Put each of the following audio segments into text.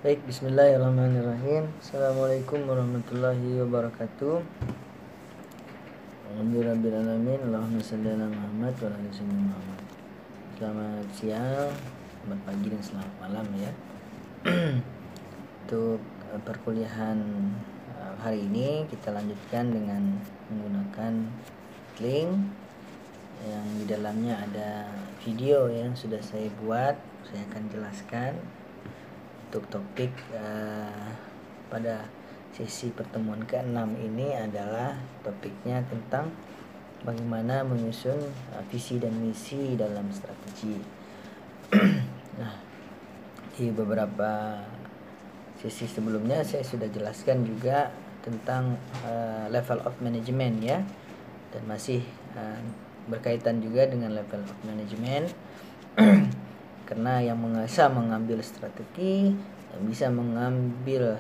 Baik, bismillahirrahmanirrahim. Assalamualaikum warahmatullahi wabarakatuh. Alhamdulillahirrahmanirrahim. Allahumma salli ala Muhammad wa ala ali sayyidina Muhammad. Selamat siang, selamat pagi, dan selamat malam ya. Untuk perkuliahan hari ini kita lanjutkan dengan menggunakan link yang di dalamnya ada video yang sudah saya buat. Saya akan jelaskan untuk topik pada sesi pertemuan ke-6 ini adalah topiknya tentang bagaimana menyusun visi dan misi dalam strategi. Nah, di beberapa sesi sebelumnya saya sudah jelaskan juga tentang level of management ya, dan masih berkaitan juga dengan level of management. Karena yang bisa mengambil strategi, yang bisa mengambil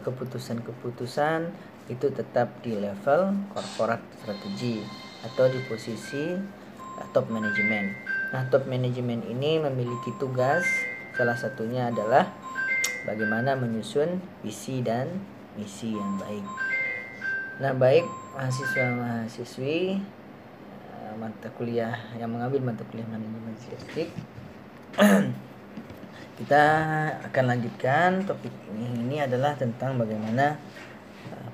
keputusan-keputusan itu tetap di level corporate strategi atau di posisi top management. Nah, top management ini memiliki tugas, salah satunya adalah bagaimana menyusun visi dan misi yang baik. Nah, baik mahasiswa-mahasiswi mata kuliah yang mengambil mata kuliah manajemen statistik, kita akan lanjutkan topik ini adalah tentang bagaimana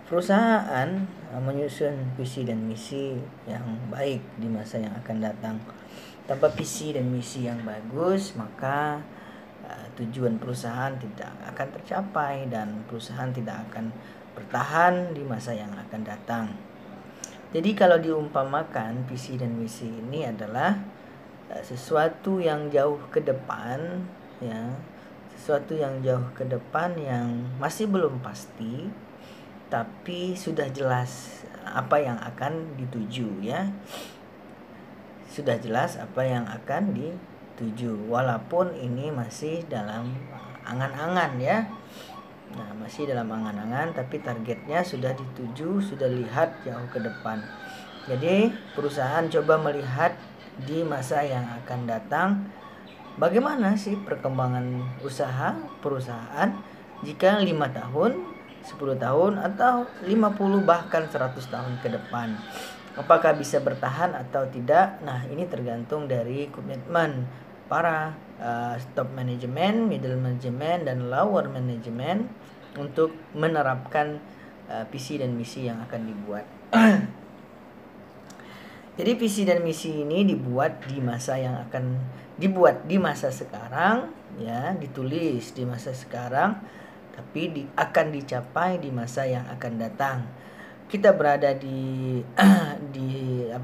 perusahaan menyusun visi dan misi yang baik di masa yang akan datang. Tanpa visi dan misi yang bagus, maka tujuan perusahaan tidak akan tercapai dan perusahaan tidak akan bertahan di masa yang akan datang. Jadi kalau diumpamakan, visi dan misi ini adalah sesuatu yang jauh ke depan ya, sesuatu yang jauh ke depan yang masih belum pasti tapi sudah jelas apa yang akan dituju ya. Sudah jelas apa yang akan dituju walaupun ini masih dalam angan-angan ya. Nah, masih dalam angan-angan tapi targetnya sudah dituju, sudah lihat jauh ke depan. Jadi perusahaan coba melihat di masa yang akan datang bagaimana sih perkembangan usaha perusahaan jika 5 tahun, 10 tahun atau 50 bahkan 100 tahun ke depan. Apakah bisa bertahan atau tidak? Nah, ini tergantung dari komitmen para top management, middle management, dan lower management untuk menerapkan visi dan misi yang akan dibuat. Jadi visi dan misi ini dibuat di masa yang akan dibuat di masa sekarang ya, ditulis di masa sekarang tapi akan dicapai di masa yang akan datang. Kita berada di 2022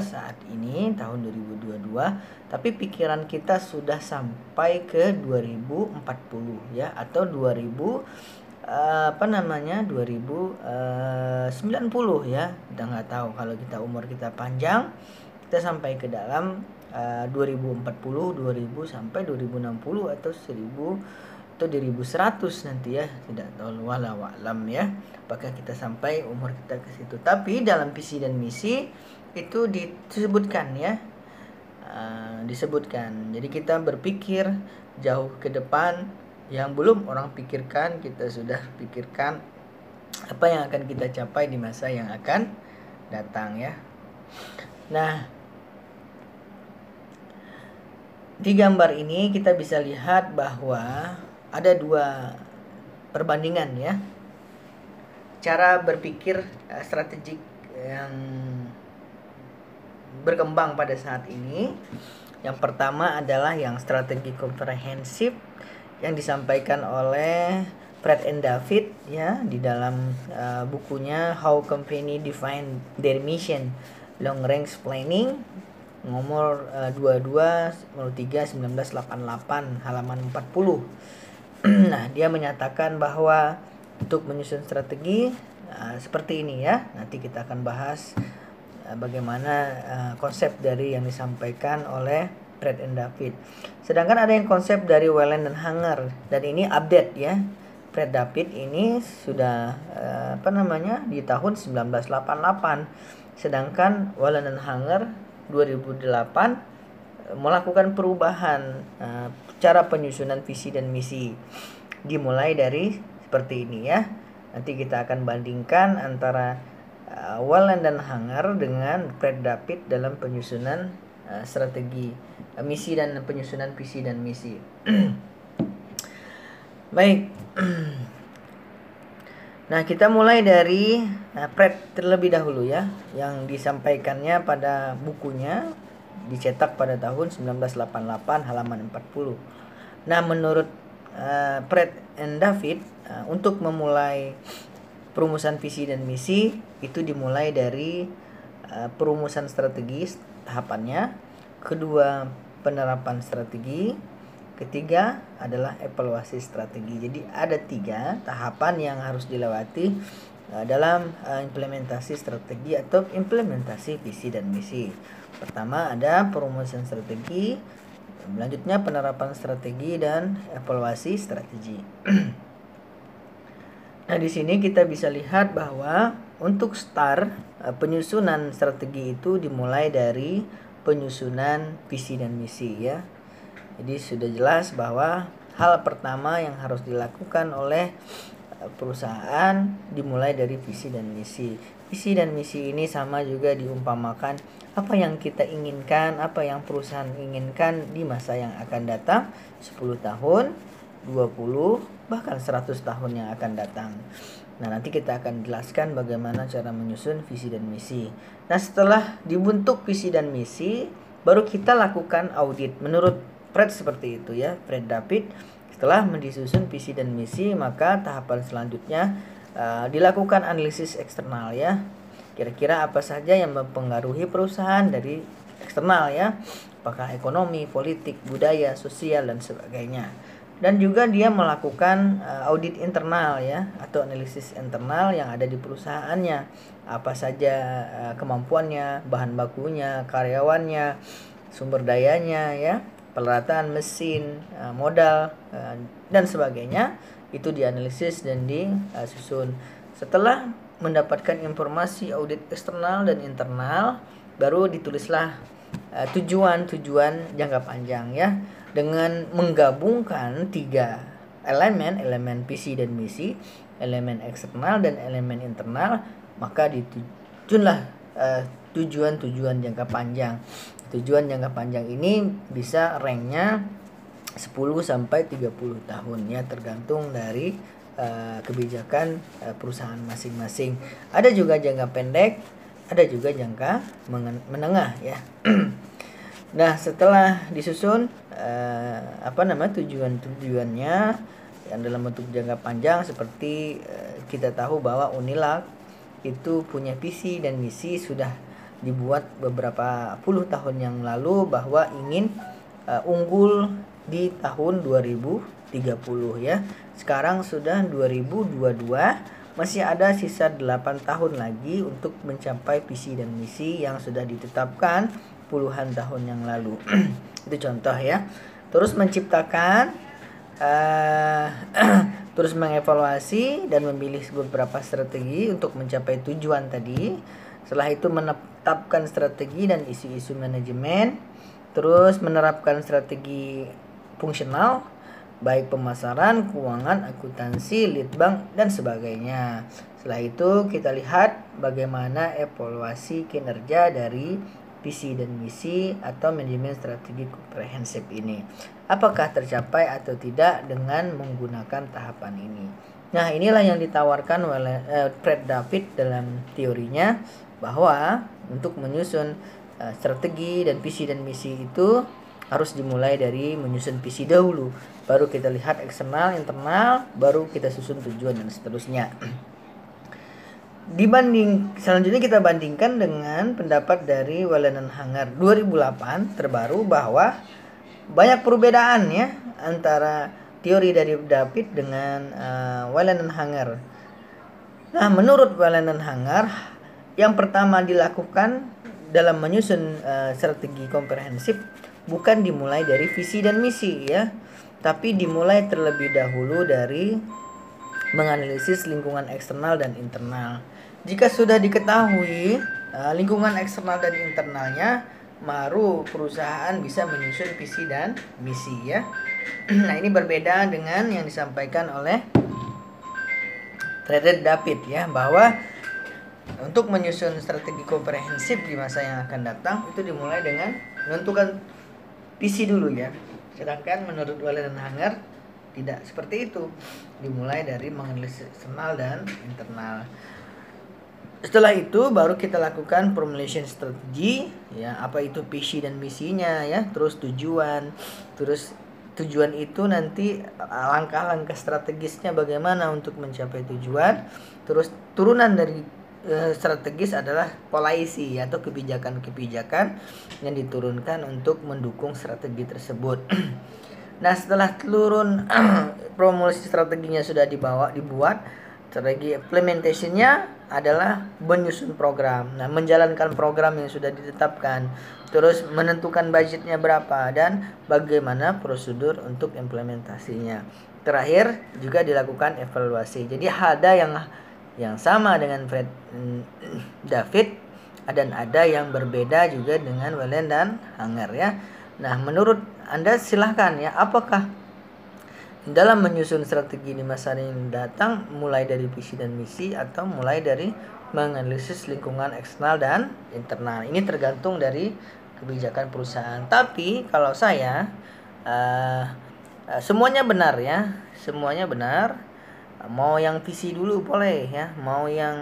saat ini, tahun 2022, tapi pikiran kita sudah sampai ke 2040 ya, atau 2090 ya. Kita nggak tahu, kalau kita umur kita panjang kita sampai ke dalam 2040, 2000 sampai 2060 atau 1000 atau 2100 nanti ya, tidak tahu, walau alam ya apakah kita sampai umur kita ke situ. Tapi dalam visi dan misi itu disebutkan ya, disebutkan. Jadi kita berpikir jauh ke depan yang belum orang pikirkan, kita sudah pikirkan apa yang akan kita capai di masa yang akan datang ya. Nah, di gambar ini kita bisa lihat bahwa ada dua perbandingan ya, cara berpikir strategik yang berkembang pada saat ini. Yang pertama adalah yang strategi komprehensif yang disampaikan oleh Fred and David ya di dalam bukunya How Company Define Their Mission, Long Range Planning, nomor 22/3/1988 halaman 40. Nah, dia menyatakan bahwa untuk menyusun strategi seperti ini ya. Nanti kita akan bahas bagaimana konsep dari yang disampaikan oleh Fred and David. Sedangkan ada yang konsep dari Whelan dan Hanger, dan ini update ya. Fred David ini sudah di tahun 1988. Sedangkan Whelan dan Hanger 2008 melakukan perubahan cara penyusunan visi dan misi. Dimulai dari seperti ini ya. Nanti kita akan bandingkan antara Wallen dan Hanger dengan Fred David dalam penyusunan strategi misi dan penyusunan visi dan misi. Baik. Nah, kita mulai dari Fred terlebih dahulu ya, yang disampaikannya pada bukunya dicetak pada tahun 1988 halaman 40. Nah, menurut Fred and David, untuk memulai perumusan visi dan misi itu dimulai dari perumusan strategi tahapannya, kedua penerapan strategi, ketiga adalah evaluasi strategi. Jadi ada 3 tahapan yang harus dilewati dalam implementasi strategi atau implementasi visi dan misi. Pertama ada perumusan strategi, selanjutnya penerapan strategi dan evaluasi strategi. Nah, di sini kita bisa lihat bahwa untuk start penyusunan strategi itu dimulai dari penyusunan visi dan misi ya. Jadi sudah jelas bahwa hal pertama yang harus dilakukan oleh perusahaan dimulai dari visi dan misi. Visi dan misi ini sama juga diumpamakan apa yang kita inginkan, apa yang perusahaan inginkan di masa yang akan datang, 10 tahun, 20, bahkan 100 tahun yang akan datang. Nah, nanti kita akan jelaskan bagaimana cara menyusun visi dan misi. Nah, setelah dibentuk visi dan misi, baru kita lakukan audit. Menurut Fred seperti itu ya, Fred David. Setelah disusun visi dan misi, maka tahapan selanjutnya dilakukan analisis eksternal ya. Kira-kira apa saja yang mempengaruhi perusahaan dari eksternal ya, apakah ekonomi, politik, budaya, sosial dan sebagainya. Dan juga dia melakukan audit internal ya, atau analisis internal yang ada di perusahaannya. Apa saja kemampuannya, bahan bakunya, karyawannya, sumber dayanya ya, peralatan, mesin, modal dan sebagainya. Itu dianalisis dan disusun. Setelah mendapatkan informasi audit eksternal dan internal, baru ditulislah tujuan-tujuan jangka panjang ya, dengan menggabungkan 3 elemen visi dan misi, elemen eksternal dan elemen internal, maka ditujulah tujuan-tujuan jangka panjang. Tujuan jangka panjang ini bisa ranknya 10 sampai 30 tahun ya, tergantung dari kebijakan perusahaan masing-masing. Ada juga jangka pendek, ada juga jangka menengah ya. Nah, setelah disusun tujuan-tujuannya yang dalam bentuk jangka panjang, seperti kita tahu bahwa Unilag itu punya visi dan misi sudah dibuat beberapa puluh tahun yang lalu, bahwa ingin unggul di tahun 2030 ya. Sekarang sudah 2022, masih ada sisa 8 tahun lagi untuk mencapai visi dan misi yang sudah ditetapkan puluhan tahun yang lalu. Itu contoh ya. Terus menciptakan terus mengevaluasi dan memilih beberapa strategi untuk mencapai tujuan tadi. Setelah itu menetapkan strategi dan isu-isu manajemen, terus menerapkan strategi fungsional, baik pemasaran, keuangan, akuntansi, litbang, dan sebagainya. Setelah itu kita lihat bagaimana evaluasi kinerja dari visi dan misi atau manajemen strategi komprehensif ini. Apakah tercapai atau tidak dengan menggunakan tahapan ini. Nah, inilah yang ditawarkan oleh Fred David dalam teorinya, bahwa untuk menyusun strategi dan visi dan misi itu harus dimulai dari menyusun visi dahulu, baru kita lihat eksternal, internal, baru kita susun tujuan dan seterusnya. Selanjutnya kita bandingkan dengan pendapat dari Wallen dan Hanger 2008 terbaru, bahwa banyak perbedaan ya antara teori dari David dengan Wallen dan Hanger. Nah, menurut Wallen dan Hanger, yang pertama dilakukan dalam menyusun strategi komprehensif bukan dimulai dari visi dan misi ya, tapi dimulai terlebih dahulu dari menganalisis lingkungan eksternal dan internal. Jika sudah diketahui lingkungan eksternal dan internalnya, baru perusahaan bisa menyusun visi dan misi ya. Nah, ini berbeda dengan yang disampaikan oleh Trader David ya, bahwa untuk menyusun strategi komprehensif di masa yang akan datang itu dimulai dengan menentukan visi dulu ya. Sedangkan menurut Wallen dan Hanger tidak seperti itu. Dimulai dari menganalisis eksternal dan internal. Setelah itu baru kita lakukan formulation strategi ya, apa itu visi dan misinya ya, terus tujuan. Terus tujuan itu nanti langkah-langkah strategisnya bagaimana untuk mencapai tujuan. Terus turunan dari strategis adalah policy atau kebijakan-kebijakan yang diturunkan untuk mendukung strategi tersebut. Nah, setelah turun formulasi strateginya sudah dibuat, strategi implementationnya adalah menyusun program. Nah, menjalankan program yang sudah ditetapkan, terus menentukan budgetnya berapa dan bagaimana prosedur untuk implementasinya. Terakhir juga dilakukan evaluasi. Jadi ada yang sama dengan David dan ada yang berbeda juga dengan Wallen dan Hanger ya. Nah, menurut Anda silahkan ya, apakah dalam menyusun strategi di masa yang datang mulai dari visi dan misi atau mulai dari menganalisis lingkungan eksternal dan internal? Ini tergantung dari kebijakan perusahaan. Tapi kalau saya semuanya benar ya, semuanya benar. Mau yang visi dulu boleh ya, mau yang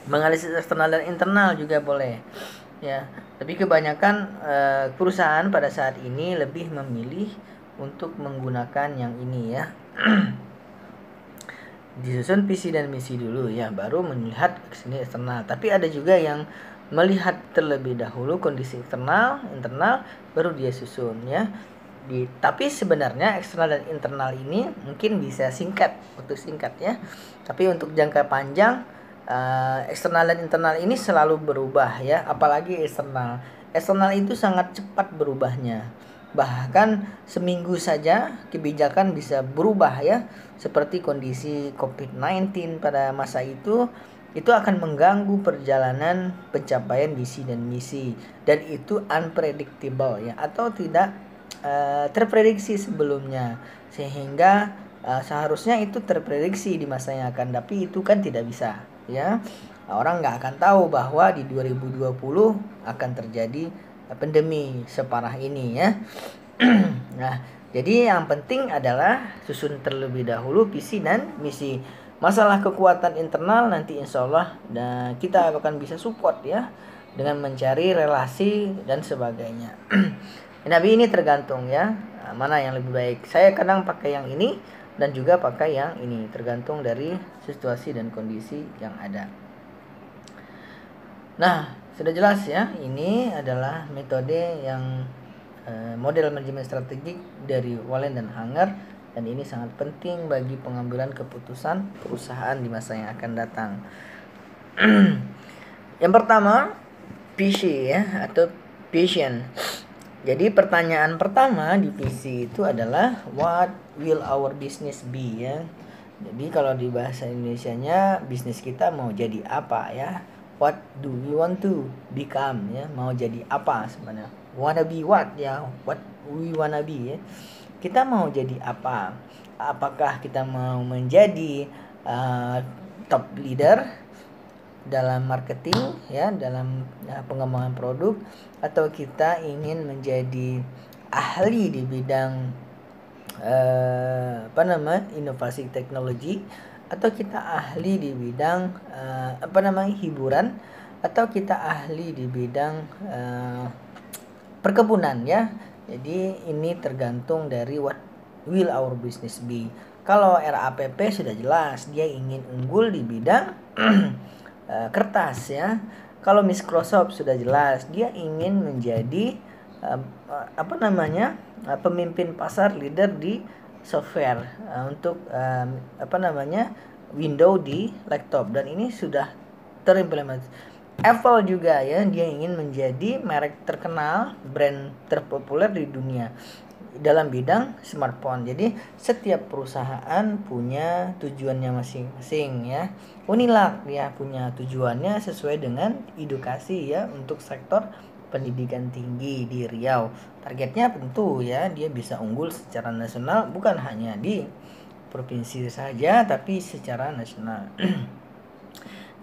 menganalisis eksternal dan internal juga boleh ya. Tapi kebanyakan perusahaan pada saat ini lebih memilih untuk menggunakan yang ini ya. Disusun visi dan misi dulu ya, baru melihat sini eksternal. Tapi ada juga yang melihat terlebih dahulu kondisi eksternal, internal, baru dia susun ya. Tapi sebenarnya eksternal dan internal ini mungkin bisa singkat ya. Tapi untuk jangka panjang eksternal dan internal ini selalu berubah ya, apalagi eksternal. Eksternal itu sangat cepat berubahnya. Bahkan seminggu saja kebijakan bisa berubah ya. Seperti kondisi COVID-19 pada masa itu akan mengganggu perjalanan pencapaian visi dan misi, dan itu unpredictable ya, atau tidak terprediksi sebelumnya, sehingga seharusnya itu terprediksi di masa yang akan, tapi itu kan tidak bisa ya. Orang nggak akan tahu bahwa di 2020 akan terjadi pandemi separah ini ya. Nah, jadi yang penting adalah susun terlebih dahulu visi dan misi. Masalah kekuatan internal nanti insya Allah kita akan bisa support ya, dengan mencari relasi dan sebagainya. Tapi ini tergantung ya, mana yang lebih baik. Saya kadang pakai yang ini dan juga pakai yang ini, tergantung dari situasi dan kondisi yang ada. Nah, sudah jelas ya, ini adalah metode yang model manajemen strategik dari Wallen dan Hanger, dan ini sangat penting bagi pengambilan keputusan perusahaan di masa yang akan datang. Yang pertama, visi ya, atau vision. Jadi pertanyaan pertama di visi itu adalah what will our business be ya. Jadi kalau di bahasa Indonesianya, bisnis kita mau jadi apa ya? What do we want to become ya? Mau jadi apa sebenarnya? Wanna be what ya? What we wanna be ya? Kita mau jadi apa? Apakah kita mau menjadi top leader dalam marketing ya, dalam pengembangan produk, atau kita ingin menjadi ahli di bidang inovasi teknologi, atau kita ahli di bidang hiburan, atau kita ahli di bidang perkebunan ya. Jadi ini tergantung dari what will our business be. Kalau RAPP sudah jelas dia ingin unggul di bidang kertas ya. Kalau Microsoft sudah jelas dia ingin menjadi pemimpin pasar, leader di software untuk Windows di laptop, dan ini sudah terimplementasi. Apple juga ya, dia ingin menjadi merek terkenal, brand terpopuler di dunia dalam bidang smartphone. Jadi setiap perusahaan punya tujuannya masing-masing ya. Unilag ya punya tujuannya sesuai dengan edukasi ya untuk sektor pendidikan tinggi di Riau. Targetnya tentu ya dia bisa unggul secara nasional, bukan hanya di provinsi saja tapi secara nasional.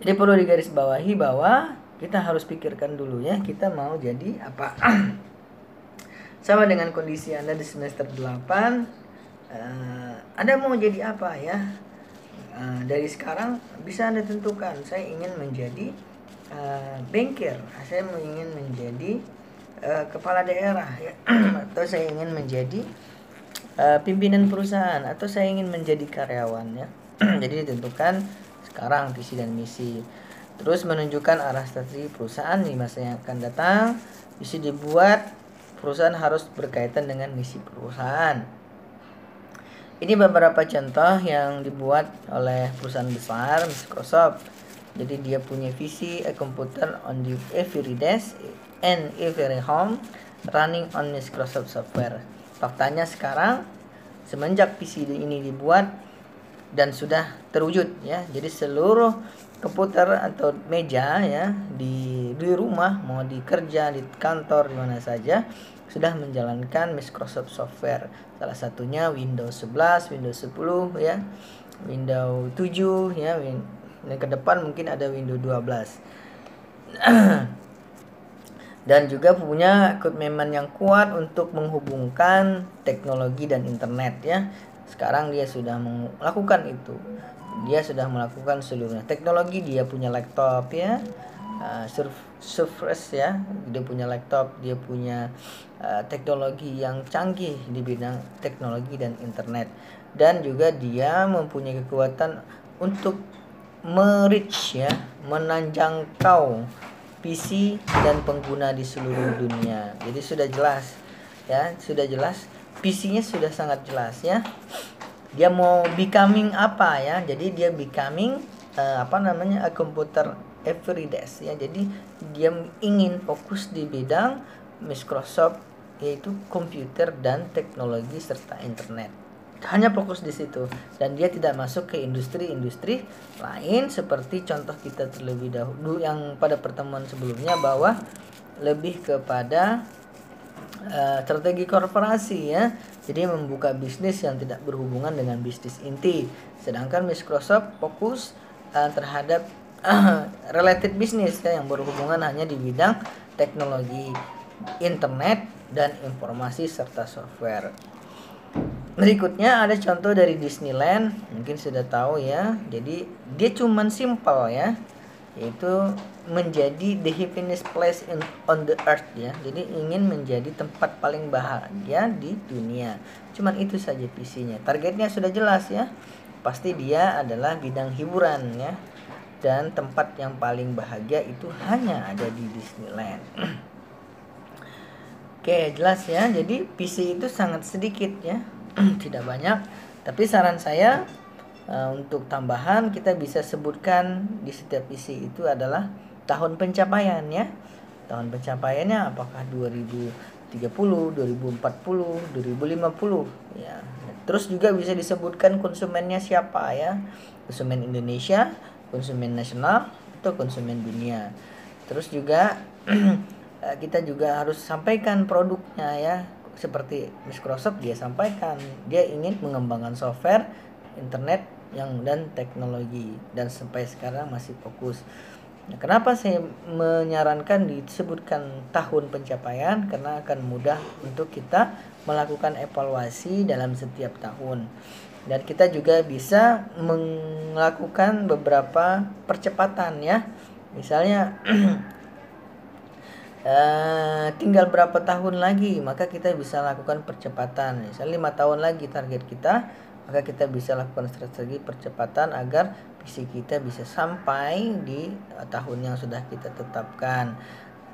Jadi perlu digarisbawahi bahwa kita harus pikirkan dulu ya, kita mau jadi apa. Sama dengan kondisi Anda di semester 8, Anda mau jadi apa ya. Dari sekarang bisa Anda tentukan, saya ingin menjadi bankir, saya ingin menjadi kepala daerah ya. Atau saya ingin menjadi pimpinan perusahaan, atau saya ingin menjadi karyawan ya. Jadi ditentukan sekarang visi dan misi. Terus menunjukkan arah strategi perusahaan di masa yang akan datang. Visi dibuat, perusahaan harus berkaitan dengan misi perusahaan. Ini beberapa contoh yang dibuat oleh perusahaan besar Microsoft. Jadi dia punya visi, a computer on the every desk and every home running on Microsoft software. Faktanya sekarang semenjak visi ini dibuat dan sudah terwujud ya. Jadi seluruh komputer atau meja ya di rumah, mau di kerja, di kantor, di mana saja, sudah menjalankan Microsoft software. Salah satunya Windows 11, Windows 10 ya, Windows 7 ya, dan ke depan mungkin ada Windows 12. Dan juga punya komitmen yang kuat untuk menghubungkan teknologi dan internet ya. Sekarang dia sudah melakukan itu. Dia sudah melakukan seluruhnya. Teknologi, dia punya laptop ya, Surface ya, dia punya laptop, dia punya teknologi yang canggih di bidang teknologi dan internet. Dan juga dia mempunyai kekuatan untuk merich ya, menanjangkau PC dan pengguna di seluruh dunia. Jadi sudah jelas ya, sudah jelas, PC-nya sudah sangat jelas ya. Dia mau becoming apa ya? Jadi dia becoming a computer every desk ya. Jadi dia ingin fokus di bidang Microsoft, yaitu komputer dan teknologi serta internet. Hanya fokus di situ, dan dia tidak masuk ke industri-industri lain seperti contoh kita terlebih dahulu yang pada pertemuan sebelumnya, bahwa lebih kepada strategi korporasi ya. Jadi membuka bisnis yang tidak berhubungan dengan bisnis inti. Sedangkan Microsoft fokus terhadap related bisnis ya, yang berhubungan hanya di bidang teknologi, internet, dan informasi serta software. Berikutnya ada contoh dari Disneyland, mungkin sudah tahu ya. Jadi dia cuman simple ya, yaitu menjadi the happiest place on the earth ya. Jadi ingin menjadi tempat paling bahagia di dunia. Cuman itu saja visinya. Targetnya sudah jelas ya. Pasti dia adalah bidang hiburan ya. Dan tempat yang paling bahagia itu hanya ada di Disneyland. Oke, jelas ya. Jadi visi itu sangat sedikit ya. Tidak banyak. Tapi saran saya, untuk tambahan kita bisa sebutkan di setiap visi itu adalah tahun pencapaian ya. Tahun pencapaiannya apakah 2030, 2040, 2050 ya. Terus juga bisa disebutkan konsumennya siapa ya. Konsumen Indonesia, konsumen nasional, atau konsumen dunia. Terus juga kita juga harus sampaikan produknya ya. Seperti Microsoft, dia sampaikan dia ingin mengembangkan software, internet dan teknologi, dan sampai sekarang masih fokus. Nah, kenapa saya menyarankan disebutkan tahun pencapaian? Karena akan mudah untuk kita melakukan evaluasi dalam setiap tahun, dan kita juga bisa melakukan beberapa percepatan ya. Misalnya tinggal berapa tahun lagi, maka kita bisa lakukan percepatan. Misalnya 5 tahun lagi target kita, maka kita bisa lakukan strategi percepatan agar visi kita bisa sampai di tahun yang sudah kita tetapkan.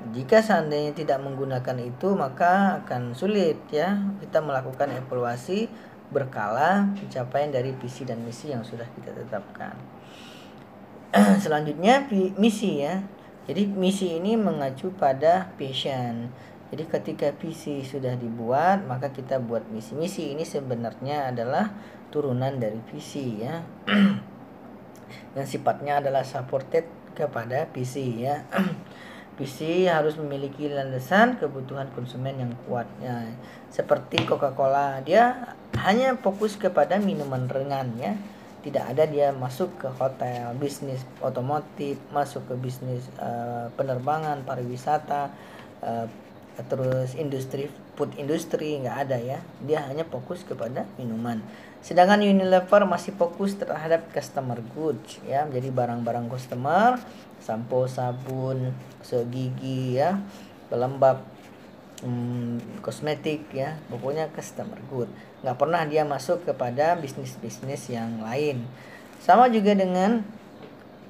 Jika seandainya tidak menggunakan itu, maka akan sulit ya kita melakukan evaluasi berkala pencapaian dari visi dan misi yang sudah kita tetapkan. Selanjutnya misi ya. Jadi misi ini mengacu pada passion. Jadi ketika visi sudah dibuat, maka kita buat misi. Misi ini sebenarnya adalah turunan dari visi ya. Yang sifatnya adalah supported kepada visi ya. PC harus memiliki landasan kebutuhan konsumen yang kuat. Ya, seperti Coca-Cola, dia hanya fokus kepada minuman ringan ya. Tidak ada dia masuk ke hotel, bisnis otomotif, masuk ke bisnis penerbangan, pariwisata, terus industri food industri, nggak ada ya. Dia hanya fokus kepada minuman. Sedangkan Unilever masih fokus terhadap customer goods ya, jadi barang-barang customer, sampo, sabun, gigi ya, pelembab, kosmetik ya, pokoknya customer good. Nggak pernah dia masuk kepada bisnis-bisnis yang lain. Sama juga dengan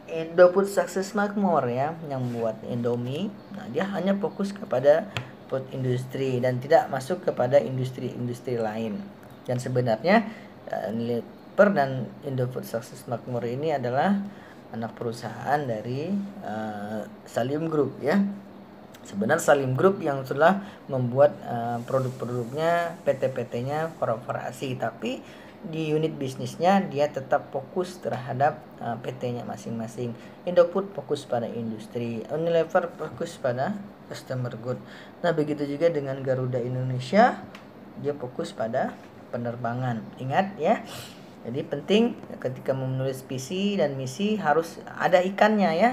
Indofood Success Makmur ya, yang buat Indomie. Nah, dia hanya fokus kepada food industry dan tidak masuk kepada industri-industri lain. Dan sebenarnya Unilever dan Indofood Success Makmur ini adalah anak perusahaan dari Salim Group ya. Sebenarnya Salim Group yang sudah membuat produk-produknya, PT-PT-nya korporasi, tapi di unit bisnisnya dia tetap fokus terhadap PT-nya masing-masing. Indofood fokus pada industri, Unilever fokus pada customer good. Nah, begitu juga dengan Garuda Indonesia, dia fokus pada penerbangan. Ingat ya. Jadi penting ketika menulis visi dan misi harus ada ikannya ya.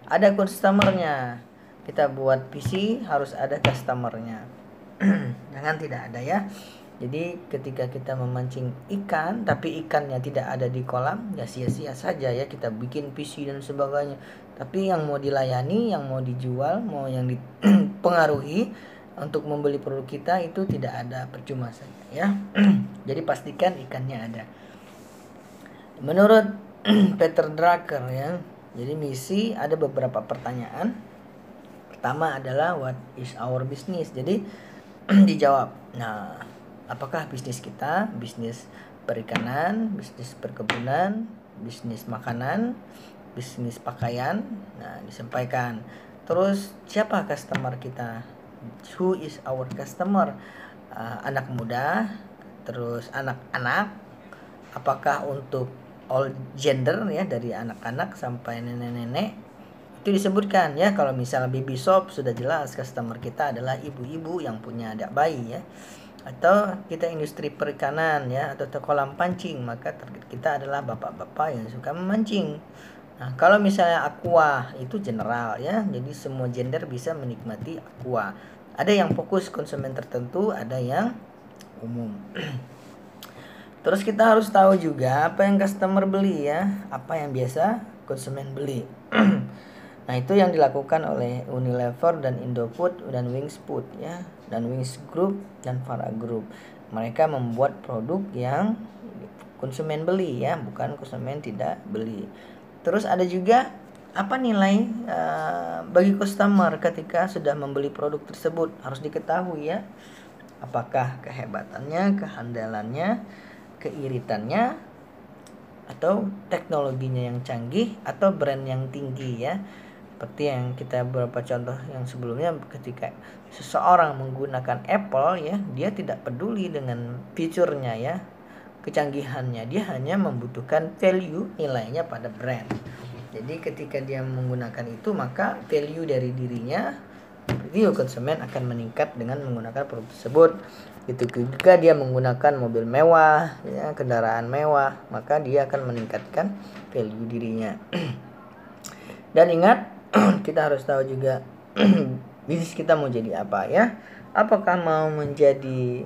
Ada customernya. Kita buat visi harus ada customernya. Jangan tidak ada ya. Jadi ketika kita memancing ikan tapi ikannya tidak ada di kolam, ya sia-sia saja ya kita bikin visi dan sebagainya. Tapi yang mau dilayani, yang mau dijual, mau yang dipengaruhi untuk membeli produk kita itu tidak ada, percuma saja ya. Jadi pastikan ikannya ada. Menurut Peter Drucker ya, jadi misi ada beberapa pertanyaan. Pertama adalah what is our business. Jadi dijawab. Nah, apakah bisnis kita bisnis perikanan, bisnis perkebunan, bisnis makanan, bisnis pakaian? Nah, disampaikan. Terus siapa customer kita? Who is our customer? Anak muda, terus anak-anak. Apakah untuk all gender ya, dari anak-anak sampai nenek-nenek? Itu disebutkan ya. Kalau misalnya baby shop sudah jelas customer kita adalah ibu-ibu yang punya anak bayi ya. Atau kita industri perikanan ya, atau kolam pancing, maka target kita adalah bapak-bapak yang suka memancing. Nah, kalau misalnya aqua itu general ya, jadi semua gender bisa menikmati aqua. Ada yang fokus konsumen tertentu, ada yang umum. Terus kita harus tahu juga apa yang customer beli ya, apa yang biasa konsumen beli. Nah, itu yang dilakukan oleh Unilever dan Indofood dan Wings Food ya, dan Wings Group dan Fara Group. Mereka membuat produk yang konsumen beli ya, bukan konsumen tidak beli. Terus ada juga apa nilai bagi customer ketika sudah membeli produk tersebut, harus diketahui ya. Apakah kehebatannya, kehandalannya, keiritannya, atau teknologinya yang canggih, atau brand yang tinggi ya. Seperti yang kita beberapa contoh yang sebelumnya, ketika seseorang menggunakan Apple ya, dia tidak peduli dengan fiturnya ya, kecanggihannya, dia hanya membutuhkan value, nilainya pada brand. Jadi ketika dia menggunakan itu, maka value dari dirinya, value konsumen akan meningkat dengan menggunakan produk tersebut. Itu juga dia menggunakan mobil mewah ya, kendaraan mewah, maka dia akan meningkatkan value dirinya. Dan ingat, kita harus tahu juga bisnis kita mau jadi apa ya. Apakah mau menjadi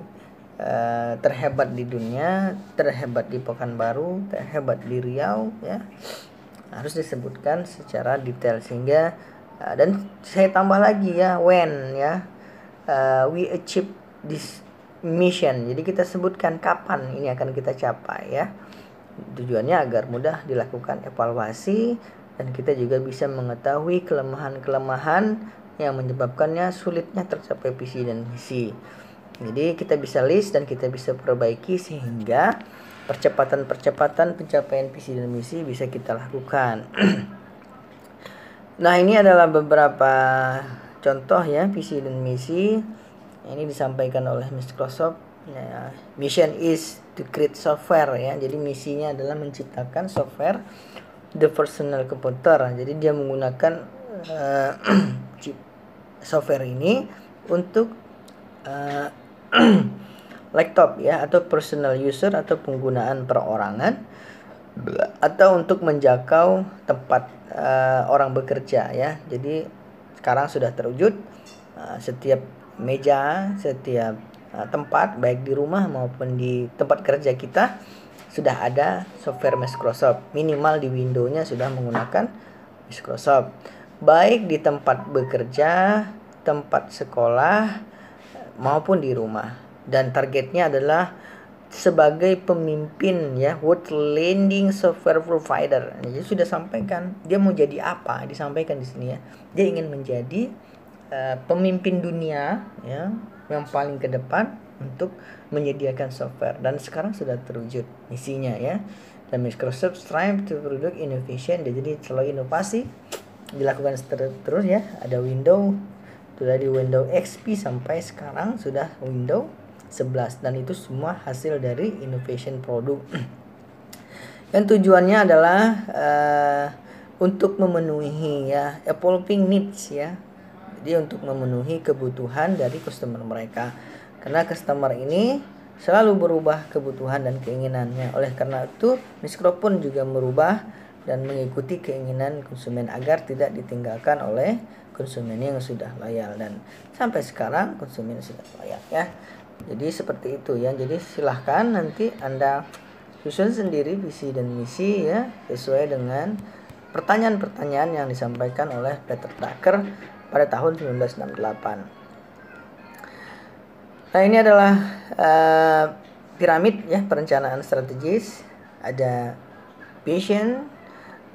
terhebat di dunia, terhebat di Pekanbaru, terhebat di Riau ya. Harus disebutkan secara detail sehingga dan saya tambah lagi ya, when ya we achieve this mission. Jadi kita sebutkan kapan ini akan kita capai ya. Tujuannya agar mudah dilakukan evaluasi dan kita juga bisa mengetahui kelemahan-kelemahan yang menyebabkannya sulitnya tercapai visi dan misi. Jadi kita bisa list dan kita bisa perbaiki sehingga percepatan pencapaian visi dan misi bisa kita lakukan. Nah, ini adalah beberapa contoh ya visi dan misi. Ini disampaikan oleh Microsoft. Ya, mission is to create software ya. Jadi misinya adalah menciptakan software the personal computer. Jadi dia menggunakan chip software ini untuk uh, laptop ya, atau personal user atau penggunaan perorangan, atau untuk menjangkau tempat orang bekerja ya. Jadi sekarang sudah terwujud, setiap meja, setiap tempat baik di rumah maupun di tempat kerja kita sudah ada software Microsoft. Minimal di Windows-nya sudah menggunakan Microsoft. Baik di tempat bekerja, tempat sekolah maupun di rumah. Dan targetnya adalah sebagai pemimpin ya, world leading software provider. Jadi sudah sampaikan dia mau jadi apa, disampaikan di sini ya. Dia ingin menjadi pemimpin dunia ya, yang paling ke depan untuk menyediakan software, dan sekarang sudah terwujud misinya ya. Dan Microsoft strive to product innovation, jadi selalu inovasi dilakukan terus ya. Ada Windows, dari Windows XP sampai sekarang sudah Windows 11, dan itu semua hasil dari innovation produk. Dan tujuannya adalah untuk memenuhi ya evolving needs ya. Jadi untuk memenuhi kebutuhan dari customer mereka. Karena customer ini selalu berubah kebutuhan dan keinginannya. Oleh karena itu, Microsoft pun juga merubah dan mengikuti keinginan konsumen agar tidak ditinggalkan oleh konsumen yang sudah loyal, dan sampai sekarang konsumen sudah loyal ya. Jadi seperti itu ya. Jadi silahkan nanti Anda susun sendiri visi dan misi ya, sesuai dengan pertanyaan-pertanyaan yang disampaikan oleh Peter Drucker pada tahun 1968. Nah, ini adalah piramid ya, perencanaan strategis. Ada vision,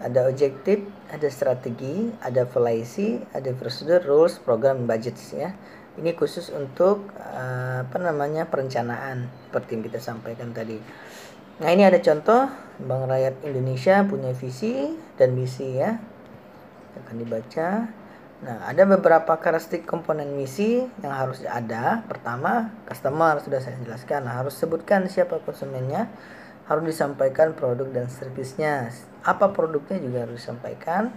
ada objektif, ada strategi, ada policy, ada prosedur, rules, program, budgets ya. Ini khusus untuk perencanaan seperti yang kita sampaikan tadi. Nah, ini ada contoh Bank Rakyat Indonesia punya visi dan misi ya. Akan dibaca. Nah, ada beberapa karakteristik komponen misi yang harus ada. Pertama, customer, sudah saya jelaskan. Nah, harus sebutkan siapa konsumennya, harus disampaikan produk dan servisnya. Apa produknya juga harus disampaikan.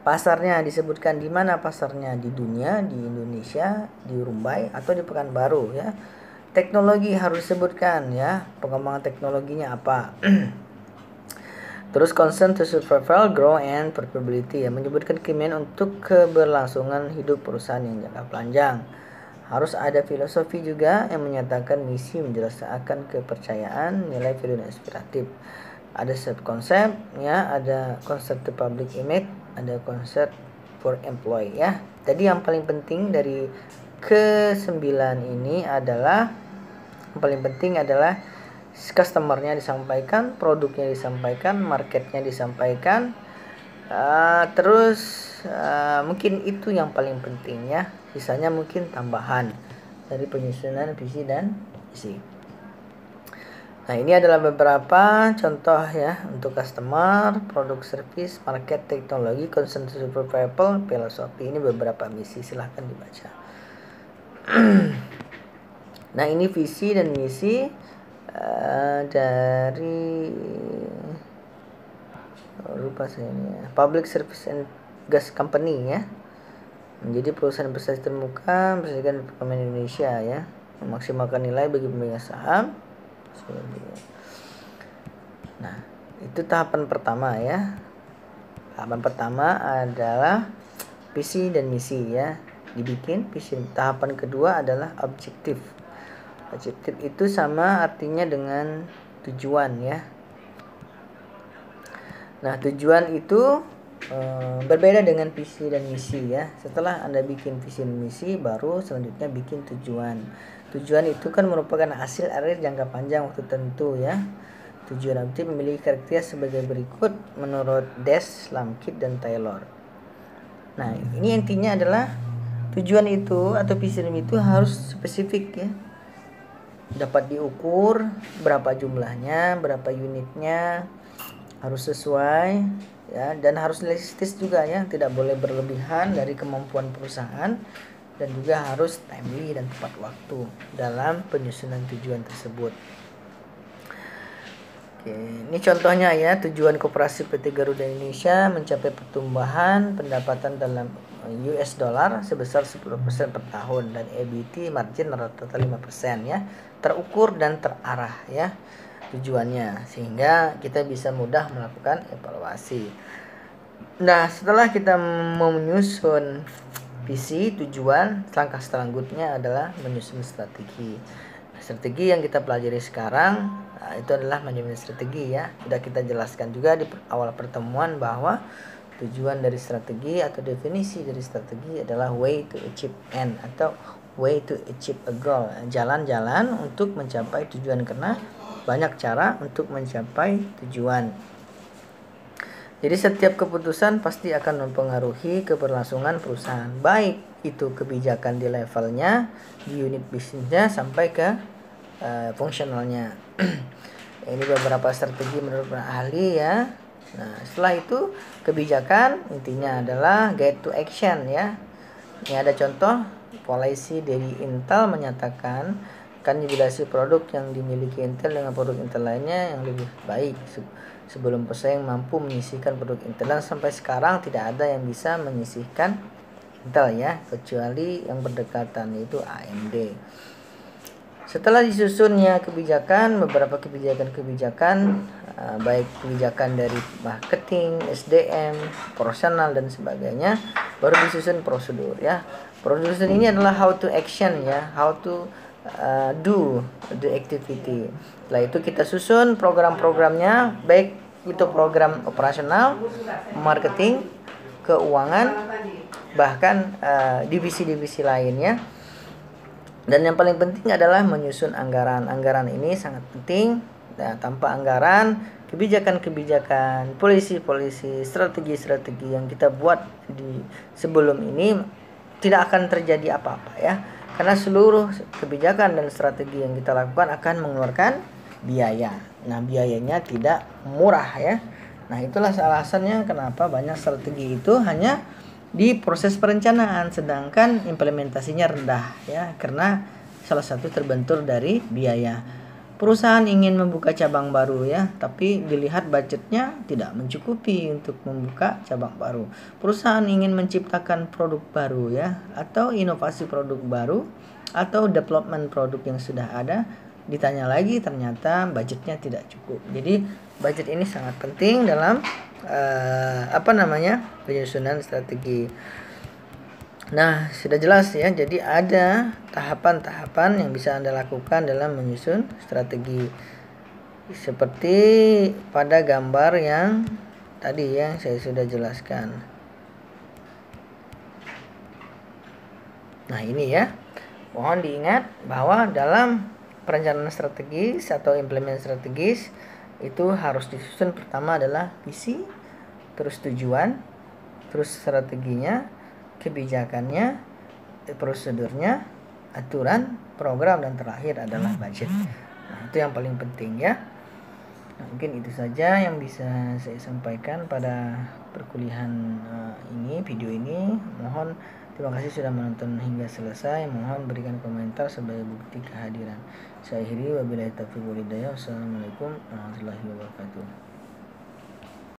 Pasarnya disebutkan di mana pasarnya, di dunia, di Indonesia, di Mumbai atau di Pekanbaru ya. Teknologi harus disebutkan ya, pengembangan teknologinya apa. Terus concern to survival, grow and profitability ya, menyebutkan keinginan untuk keberlangsungan hidup perusahaan yang jangka panjang. Harus ada filosofi juga yang menyatakan misi, menjelaskan kepercayaan, nilai, value dan inspiratif. Ada sub konsep ya, ada konsep to public image, ada konsep for employee ya. Jadi yang paling penting dari ke-9 ini adalah, yang paling penting adalah customernya disampaikan, produknya disampaikan, marketnya disampaikan, terus mungkin itu yang paling penting ya. Sisanya mungkin tambahan dari penyusunan visi dan misi. Nah, ini adalah beberapa contoh ya untuk customer, produk, service, market, teknologi, concern to survival, filosofi. Ini beberapa misi, silahkan dibaca. Nah, ini visi dan misi dari lupa saya ini ya, Public Service and Gas Company ya, menjadi perusahaan investasi terbuka berdasarkan perekonomian Indonesia ya, memaksimalkan nilai bagi pemegang saham. Nah, itu tahapan pertama ya. Tahapan pertama adalah visi dan misi ya, dibikin visi. Tahapan kedua adalah objektif. Objektif itu sama artinya dengan tujuan ya. Nah, tujuan itu berbeda dengan visi dan misi ya. Setelah Anda bikin visi dan misi, baru selanjutnya bikin tujuan. Tujuan itu kan merupakan hasil akhir jangka panjang waktu tertentu ya. Tujuan objektif memiliki karakteristik sebagai berikut menurut Des, Lamkit, dan Taylor. Nah, ini intinya adalah tujuan itu atau visi dan misi itu harus spesifik ya. Dapat diukur berapa jumlahnya, berapa unitnya, harus sesuai ya, dan harus realistis juga ya, tidak boleh berlebihan dari kemampuan perusahaan, dan juga harus timely dan tepat waktu dalam penyusunan tujuan tersebut. Oke, ini contohnya ya, tujuan Koperasi PT Garuda Indonesia mencapai pertumbuhan pendapatan dalam US dollar sebesar 10% per tahun, dan EBT margin rata-rata 5% ya. Terukur dan terarah ya tujuannya, sehingga kita bisa mudah melakukan evaluasi. Nah, setelah kita menyusun visi, tujuan, langkah selanjutnya adalah menyusun strategi. Strategi yang kita pelajari sekarang itu adalah manajemen strategi ya. Sudah kita jelaskan juga di awal pertemuan bahwa tujuan dari strategi atau definisi dari strategi adalah way to achieve end atau way to achieve a goal. Jalan-jalan untuk mencapai tujuan, karena banyak cara untuk mencapai tujuan. Jadi setiap keputusan pasti akan mempengaruhi keberlangsungan perusahaan, baik itu kebijakan di levelnya, di unit bisnisnya, sampai ke fungsionalnya. Ini beberapa strategi menurut para ahli ya. Nah, setelah itu kebijakan intinya adalah guide to action ya. Ini ada contoh polisi dari Intel menyatakan kanibalisasi produk yang dimiliki Intel dengan produk Intel lainnya yang lebih baik. Sebelum pesaing mampu menyisihkan produk Intel, dan sampai sekarang tidak ada yang bisa menyisihkan Intel ya, kecuali yang berdekatan, yaitu AMD. Setelah disusunnya kebijakan, beberapa kebijakan baik kebijakan dari marketing, SDM, operasional dan sebagainya, baru disusun prosedur ya. Prosedur ini adalah how to action ya, how to do the activity. Setelah itu kita susun program-programnya, baik itu program operasional, marketing, keuangan, bahkan divisi-divisi lainnya. Dan yang paling penting adalah menyusun anggaran. Anggaran ini sangat penting. Nah, tanpa anggaran, kebijakan-kebijakan, polisi-polisi, strategi-strategi yang kita buat di sebelum ini tidak akan terjadi apa-apa ya. Karena seluruh kebijakan dan strategi yang kita lakukan akan mengeluarkan biaya. Nah, biayanya tidak murah ya. Nah, itulah alasannya kenapa banyak strategi itu hanya di proses perencanaan, sedangkan implementasinya rendah ya, karena salah satu terbentur dari biaya. Perusahaan ingin membuka cabang baru ya, tapi dilihat budgetnya tidak mencukupi untuk membuka cabang baru. Perusahaan ingin menciptakan produk baru ya, atau inovasi produk baru, atau development produk yang sudah ada, ditanya lagi ternyata budgetnya tidak cukup. Jadi budget ini sangat penting dalam penyusunan strategi. Nah, sudah jelas ya. Jadi ada tahapan-tahapan yang bisa Anda lakukan dalam menyusun strategi. Seperti pada gambar yang tadi yang saya sudah jelaskan. Nah, ini ya. Mohon diingat bahwa dalam perencanaan strategis atau implementasi strategis itu harus disusun pertama adalah visi, terus tujuan, terus strateginya, kebijakannya, prosedurnya, aturan, program, dan terakhir adalah budget. Nah, itu yang paling penting ya. Nah, mungkin itu saja yang bisa saya sampaikan pada perkuliahan video ini. Mohon terima kasih sudah menonton hingga selesai. Mohon berikan komentar sebagai bukti kehadiran. Saya akhiri, wabillahi taufiq wal hidayah. Wassalamualaikum warahmatullahi wabarakatuh.